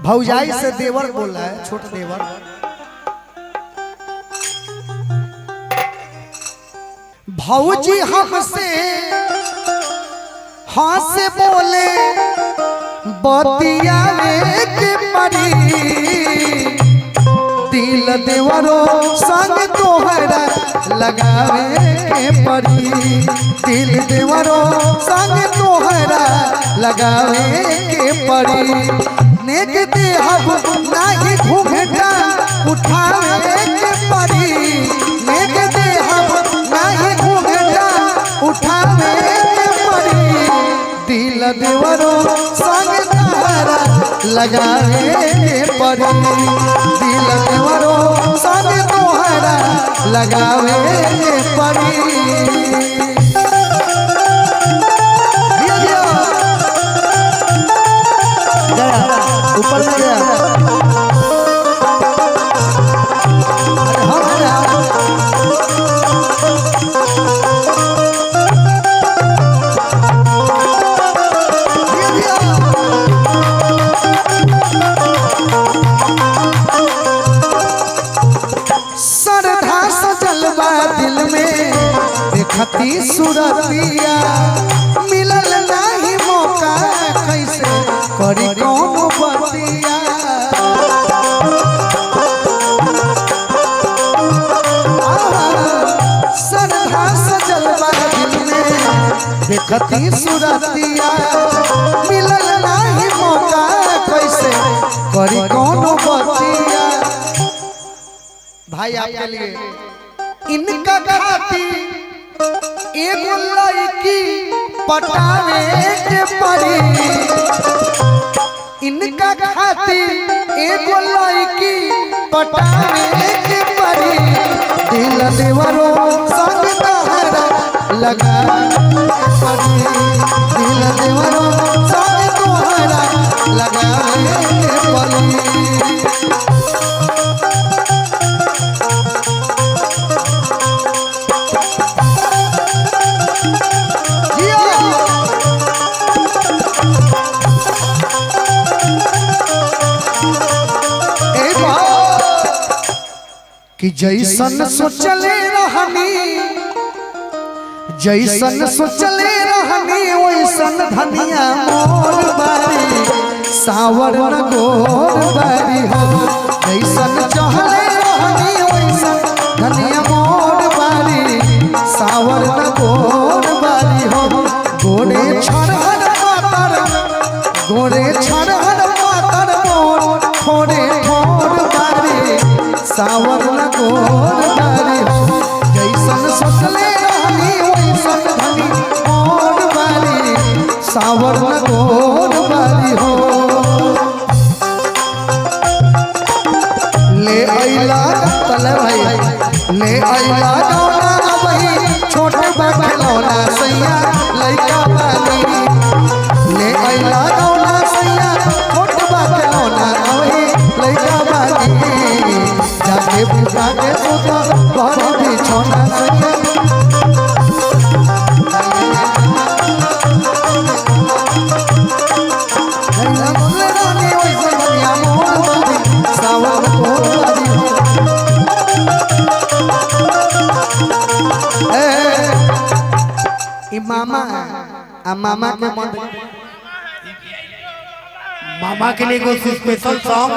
भौजाई से देवर बोल रहा है, छोट देवर। भौजी हमसे हाँ से बोले बतियावे के परी, दिल देवरो संग तोहरा लगावे के परी, दिल देवरो संग तोहरा लगावे के परी। नेक देहब नाही घूंघटा उठावे के परी, नेक देहब नाही घूंघटा उठावे के परी, दिल देवरो संग तोहरा लगावे के परी, दिल देवरो संग तोहरा लगावे के परी। ऊपर में गया सरधा सजलवा दिल में देखती सुरतिया, मिलल नहीं मौका कैसे करी कौन बतिया। सरधा सजलवा दिल में देखती सुरतिया, मिलल नहीं मौका कैसे करी कौन बतिया। भाई आपके लिए इनका खाती एगो लड़की पटावे के परी, इनका खाती एगो लड़की पटावे के परी, दिल देवरो संग तोहरा लगावे के परी, दिल देवरो संग तोहरा लगावे के परी। कि जैसन सोचले रहनी, जैसन सोचले रहनी वैसन धनिया मोर बारी, सावर न गोर बारी हो। जैसन चहले रहनी वैसन धनिया मोर बारी, सावर न गोर बारी हो। गोरे छड़हर पातर, गोरे छड़हर पातर मोर थोड़े थोड़ बारी, सावर न गोर बारी हो। जैसन सोचले रहनी वैसन धनी मोर बारी, सावर न गोर बारी हो। ले आइला तले भाई, ले आइला गौना अबही छोट बखलौना सैया लइका बानी, ले आइला गौना सैया छोट बखलौना अबही लइका बानी, जाके बुझा के सोता घर बिछौना सैया। मामा मामा के मन, मामा के लिए कुछ स्पेशल सॉन्ग